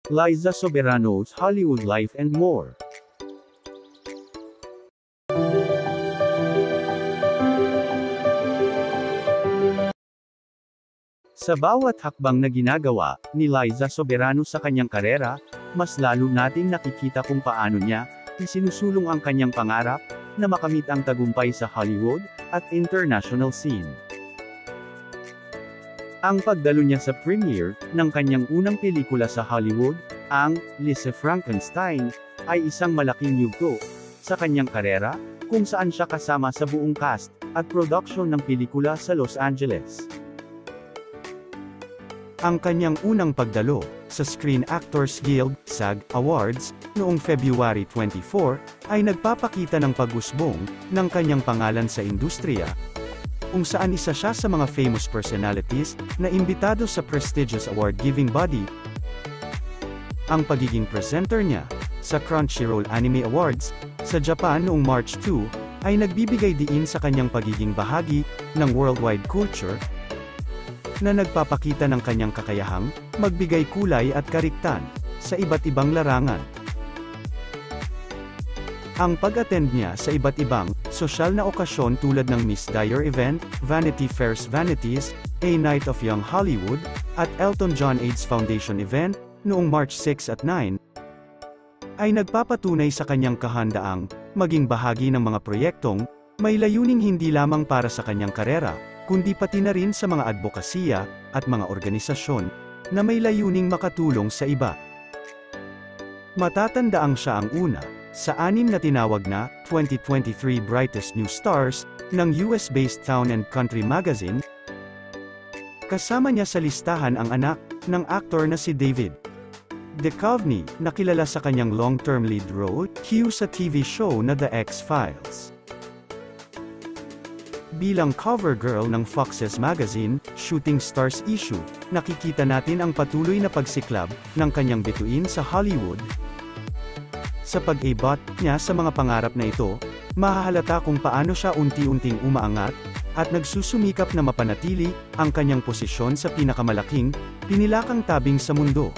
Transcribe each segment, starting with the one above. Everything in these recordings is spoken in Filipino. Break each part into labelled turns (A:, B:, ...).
A: Liza Soberano's Hollywood Life and More. Sa bawat hakbang na ginagawa ni Liza Soberano sa kanyang karera, mas lalo nating nakikita kung paano niya isinusulong ang kanyang pangarap na makamit ang tagumpay sa Hollywood at international scene. Ang pagdalo niya sa premiere ng kanyang unang pelikula sa Hollywood, ang Lisa Frankenstein, ay isang malaking yugto sa kanyang karera, kung saan siya kasama sa buong cast at production ng pelikula sa Los Angeles. Ang kanyang unang pagdalo sa Screen Actors Guild (SAG) Awards noong February 24 ay nagpapakita ng pag-usbong ng kanyang pangalan sa industriya, kung saan isa siya sa mga famous personalities na imbitado sa prestigious award-giving body. Ang pagiging presenter niya sa Crunchyroll Anime Awards sa Japan noong March 2 ay nagbibigay diin sa kanyang pagiging bahagi ng worldwide culture na nagpapakita ng kanyang kakayahang magbigay kulay at kariktan sa iba't ibang larangan. Ang pag-attend niya sa iba't ibang sosyal na okasyon tulad ng Miss Dyer event, Vanity Fair's Vanities, A Night of Young Hollywood, at Elton John AIDS Foundation event noong March 6 at 9, ay nagpapatunay sa kanyang kahandaang maging bahagi ng mga proyektong may layuning hindi lamang para sa kanyang karera, kundi pati na rin sa mga advokasya at mga organisasyon na may layuning makatulong sa iba. Matatandaang siya ang una sa 6 na tinawag na 2023 Brightest New Stars ng US-based Town and Country magazine. Kasama niya sa listahan ang anak ng aktor na si David Duchovny, na kilala sa kanyang long-term lead role, Q sa TV show na The X-Files. Bilang cover girl ng Fox's magazine, Shooting Stars issue, nakikita natin ang patuloy na pagsiklab ng kanyang bituin sa Hollywood. Sa pag-abot niya sa mga pangarap na ito, mahahalata kung paano siya unti-unting umaangat, at nagsusumikap na mapanatili ang kanyang posisyon sa pinakamalaking, pinilakang tabing sa mundo.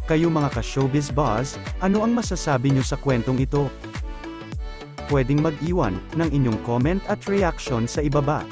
A: Kayo mga ka-showbiz buzz, ano ang masasabi niyo sa kwentong ito? Pwedeng mag-iwan ng inyong comment at reaction sa ibaba.